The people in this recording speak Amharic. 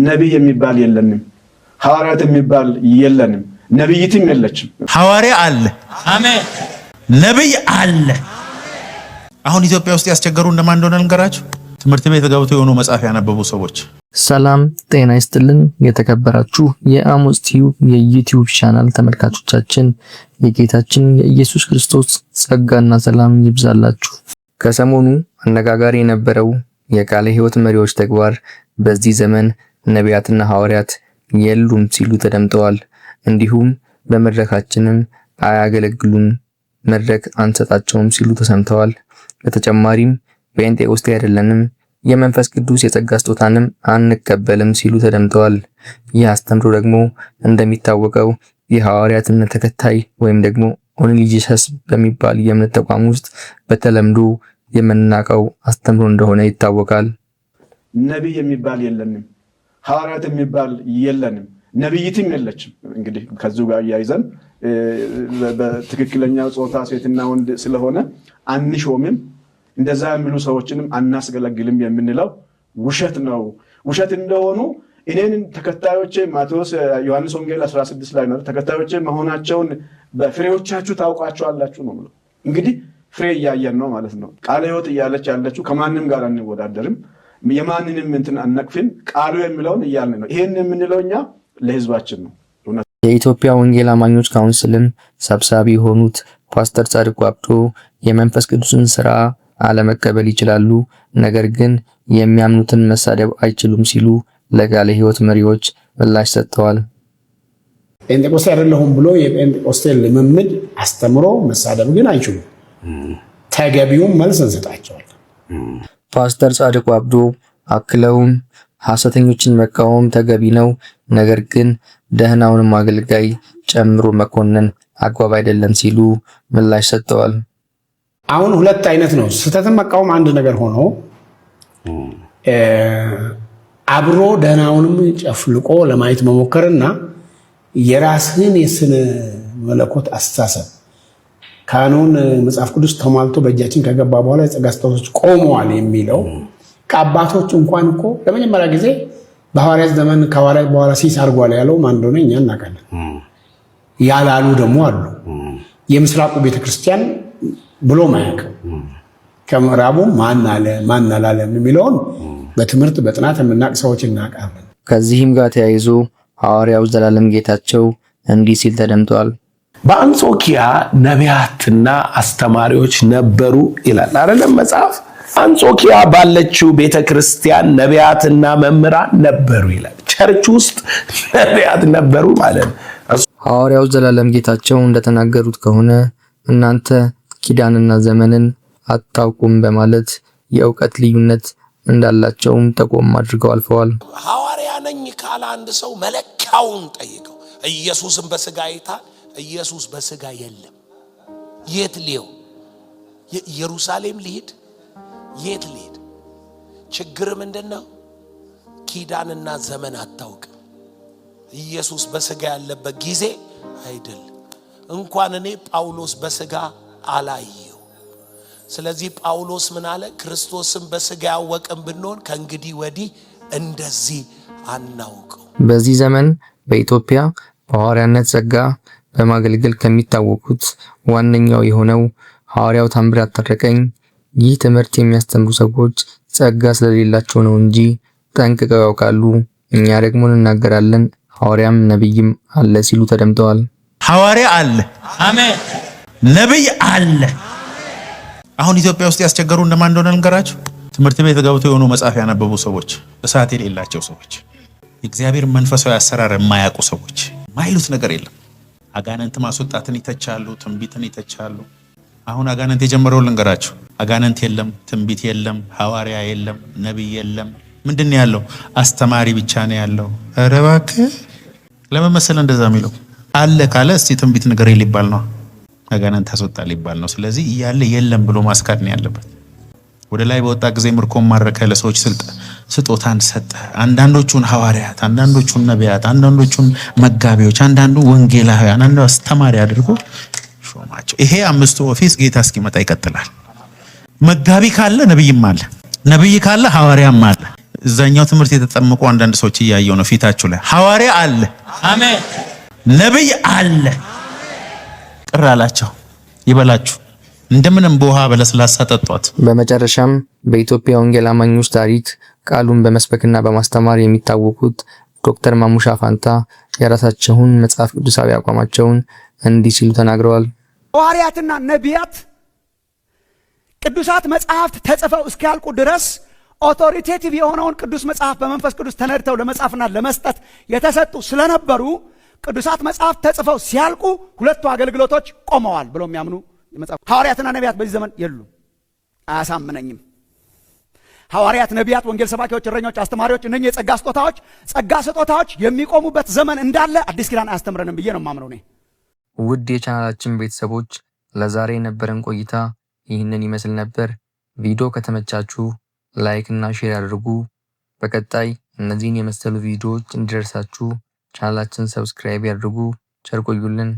ነብይ የሚባል የለንም ሐዋርያት የሚባል የለንም ነብይትም የለችም ሐዋርያ አለ አሜን ነብይ አለ አሁን ኢትዮጵያ ውስጥ ያስቸገሩ እንደማን እንደሆነ ልንገራችሁ ትምህርት ቤት ገብተው የሆኑ መጻፍ ያነበቡ ሰዎች ሰላም ጤና ይስጥልን የተከበራችሁ የአሞስ ቲዩብ የዩቲዩብ ቻናል ተመልካቾቻችን የጌታችን የኢየሱስ ክርስቶስ ጸጋና ሰላም ይብዛላችሁ። ከሰሞኑ አነጋጋሪ የነበረው የቃለ ሕይወት መሪዎች ተግባር በዚህ ዘመን ነቢያትና ሐዋርያት የሉም ሲሉ ተደምጠዋል። እንዲሁም በመድረካችንም አያገለግሉም መድረክ አንሰጣቸውም ሲሉ ተሰምተዋል። በተጨማሪም ጴንጤቆስጤ አይደለንም የመንፈስ ቅዱስ የጸጋ ስጦታንም አንቀበልም ሲሉ ተደምጠዋል። ይህ አስተምሮ ደግሞ እንደሚታወቀው የሐዋርያት እምነት ተከታይ ወይም ደግሞ ኦንሊ ጂሰስ በሚባል የእምነት ተቋም ውስጥ በተለምዶ የምናውቀው አስተምሮ እንደሆነ ይታወቃል። ነብይ የሚባል የለንም ሐዋርያት የሚባል የለንም ነብይትም የለችም። እንግዲህ ከዚሁ ጋር ያይዘን በትክክለኛው ጾታ ሴትና ወንድ ስለሆነ አንሾምም እንደዛ የሚሉ ሰዎችንም አናስገለግልም የምንለው ውሸት ነው። ውሸት እንደሆኑ እኔን ተከታዮቼ ማቴዎስ ዮሐንስ ወንጌል 16 ላይ ነው ተከታዮቼ መሆናቸውን በፍሬዎቻችሁ ታውቃቸዋላችሁ ነው ማለት። እንግዲህ ፍሬ እያየን ነው ማለት ነው። ቃለ ሕይወት እያለች ያለችው ከማንም ጋር አንወዳደርም የማንንም እንትን አነቅፍን ቃሉ የሚለውን እያልን ነው። ይሄን የምንለው እኛ ለህዝባችን ነው። የኢትዮጵያ ወንጌል አማኞች ካውንስልን ሰብሳቢ የሆኑት ፓስተር ጻድቁ አብዶ የመንፈስ ቅዱስን ሥራ አለመቀበል ይችላሉ፣ ነገር ግን የሚያምኑትን መሳደብ አይችሉም ሲሉ ለቃለ ሕይወት መሪዎች ምላሽ ሰጥተዋል። ጴንጤቆስጤ አይደለሁም ብሎ የጴንጤቆስጤ ልምምድ አስተምሮ መሳደብ ግን አይችሉም። ተገቢውን መልስ እንሰጣቸዋለን። ፓስተር ጻድቁ አብዶ አክለውም ሐሰተኞችን መቃወም ተገቢ ነው፣ ነገር ግን ደህናውንም አገልጋይ ጨምሮ መኮነን አግባብ አይደለም ሲሉ ምላሽ ሰጥተዋል። አሁን ሁለት አይነት ነው። ስህተትን መቃወም አንድ ነገር ሆኖ አብሮ ደህናውንም ጨፍልቆ ለማየት መሞከርና የራስህን የስነ መለኮት አስተሳሰብ ካኖን መጽሐፍ ቅዱስ ተሟልቶ በእጃችን ከገባ በኋላ የጸጋ ስጦታዎች ቆመዋል የሚለው ከአባቶች እንኳን እኮ ለመጀመሪያ ጊዜ በሐዋርያት ዘመን ከሐዋርያት በኋላ ሲስ አድርጓል ያለው ማን እንደሆነ እኛ እናውቃለን። ያላሉ ደግሞ አሉ። የምስራቁ ቤተክርስቲያን ብሎ ማያውቅ ከምዕራቡ ማን አለ ማን አላለም የሚለውን በትምህርት በጥናት የምናውቅ ሰዎች እናውቃለን። ከዚህም ጋር ተያይዞ ሐዋርያው ዘላለም ጌታቸው እንዲህ ሲል ተደምጧል። በአንጾኪያ ነቢያትና አስተማሪዎች ነበሩ ይላል አይደለም መጽሐፍ። አንጾኪያ ባለችው ቤተክርስቲያን ነቢያትና መምህራን ነበሩ ይላል። ቸርች ውስጥ ነቢያት ነበሩ ማለት ነው። ሐዋርያው ዘላለም ጌታቸው እንደተናገሩት ከሆነ እናንተ ኪዳንና ዘመንን አታውቁም በማለት የእውቀት ልዩነት እንዳላቸውም ጠቆም አድርገው አልፈዋል። ሐዋርያ ነኝ ካለ አንድ ሰው መለኪያውን ጠይቀው። ኢየሱስን በስጋ አይታል። ኢየሱስ በስጋ የለም። የት ሊው ኢየሩሳሌም ሊሄድ የት ሊሄድ? ችግር ምንድነው? ኪዳንና ዘመን አታውቅም። ኢየሱስ በስጋ ያለበት ጊዜ አይደለም። እንኳን እኔ ጳውሎስ በስጋ አላየው። ስለዚህ ጳውሎስ ምን አለ? ክርስቶስን በስጋ ያወቅን ብንሆን ከእንግዲህ ወዲህ እንደዚህ አናውቀው። በዚህ ዘመን በኢትዮጵያ በሐዋርያነት ጸጋ በማገልገል ከሚታወቁት ዋነኛው የሆነው ሐዋርያው ታምራት ታረቀኝ ይህ ትምህርት የሚያስተምሩ ሰዎች ጸጋ ስለሌላቸው ነው እንጂ ጠንቅቀው ያውቃሉ። እኛ ደግሞ እንናገራለን ሐዋርያም ነብይም አለ ሲሉ ተደምጠዋል። ሐዋርያ አለ አሜን ነብይ አለ። አሁን ኢትዮጵያ ውስጥ ያስቸገሩ እንደማን እንደሆነ ልንገራችሁ። ትምህርት ቤት ገብተው የሆኑ መጻፍ ያነበቡ ሰዎች፣ እሳት የሌላቸው ሰዎች፣ የእግዚአብሔር መንፈሳዊ አሰራር የማያውቁ ሰዎች ማይሉት ነገር የለም። አጋንንት ማስወጣትን ይተቻሉ፣ ትንቢትን ይተቻሉ። አሁን አጋንንት የጀመረው ልንገራችሁ። አጋንንት የለም፣ ትንቢት የለም፣ ሐዋርያ የለም፣ ነብይ የለም። ምንድነው ያለው? አስተማሪ ብቻ ነው ያለው። ኧረ እባክህ ለምን መሰለህ እንደዛ የሚለው? አለ ካለ እስቲ ትንቢት ነገር ሊባል ነው፣ አጋንንት አስወጣ ሊባል ነው። ስለዚህ እያለ የለም ብሎ ማስካድ ነው ያለበት። ወደ ላይ በወጣ ጊዜ ምርኮም ማረከ፣ ለሰዎች ስጦታን ሰጠ። አንዳንዶቹን ሐዋርያት፣ አንዳንዶቹን ነቢያት፣ አንዳንዶቹን መጋቢዎች፣ አንዳንዱ ወንጌላውያን፣ አንዳንዱ አስተማሪ አድርጎ ሾማቸው። ይሄ አምስቱ ኦፊስ ጌታ እስኪመጣ ይቀጥላል። መጋቢ ካለ ነብይም አለ፣ ነብይ ካለ ሐዋርያም አለ። እዛኛው ትምህርት የተጠመቁ አንዳንድ ሰዎች እያየው ነው ፊታችሁ ላይ ሐዋርያ አለ፣ አሜን፣ ነብይ አለ። ቅር አላቸው። ይበላችሁ እንደምንም በውሃ በለስላሳ ጠጧት። በመጨረሻም በኢትዮጵያ ወንጌል አማኞች ታሪክ ቃሉን በመስበክና በማስተማር የሚታወቁት ዶክተር ማሙሻ ፋንታ የራሳቸውን መጽሐፍ ቅዱሳዊ አቋማቸውን እንዲህ ሲሉ ተናግረዋል። ሐዋርያትና ነቢያት ቅዱሳት መጽሐፍት ተጽፈው እስኪያልቁ ድረስ ኦቶሪቴቲቭ የሆነውን ቅዱስ መጽሐፍ በመንፈስ ቅዱስ ተነድተው ለመጻፍና ለመስጠት የተሰጡ ስለነበሩ ቅዱሳት መጽሐፍት ተጽፈው ሲያልቁ ሁለቱ አገልግሎቶች ቆመዋል ብለው የሚያምኑ ሐዋርያትና ነቢያት በዚህ ዘመን የሉም። አያሳምነኝም። ሐዋርያት፣ ነቢያት፣ ወንጌል ሰባኪዎች፣ እረኞች፣ አስተማሪዎች እነኚህ የጸጋ ስጦታዎች የሚቆሙበት ዘመን እንዳለ አዲስ ኪዳን አያስተምረንም ብዬ ነው የማምነው እኔ። ውድ የቻናላችን ቤተሰቦች ለዛሬ የነበረን ቆይታ ይህንን ይመስል ነበር። ቪዲዮ ከተመቻችሁ ላይክ እና ሼር አድርጉ። በቀጣይ እነዚህን የመሰሉ ቪዲዮዎች እንዲደርሳችሁ ቻናላችን ሰብስክራይብ ያድርጉ። ቸር ቆዩልን።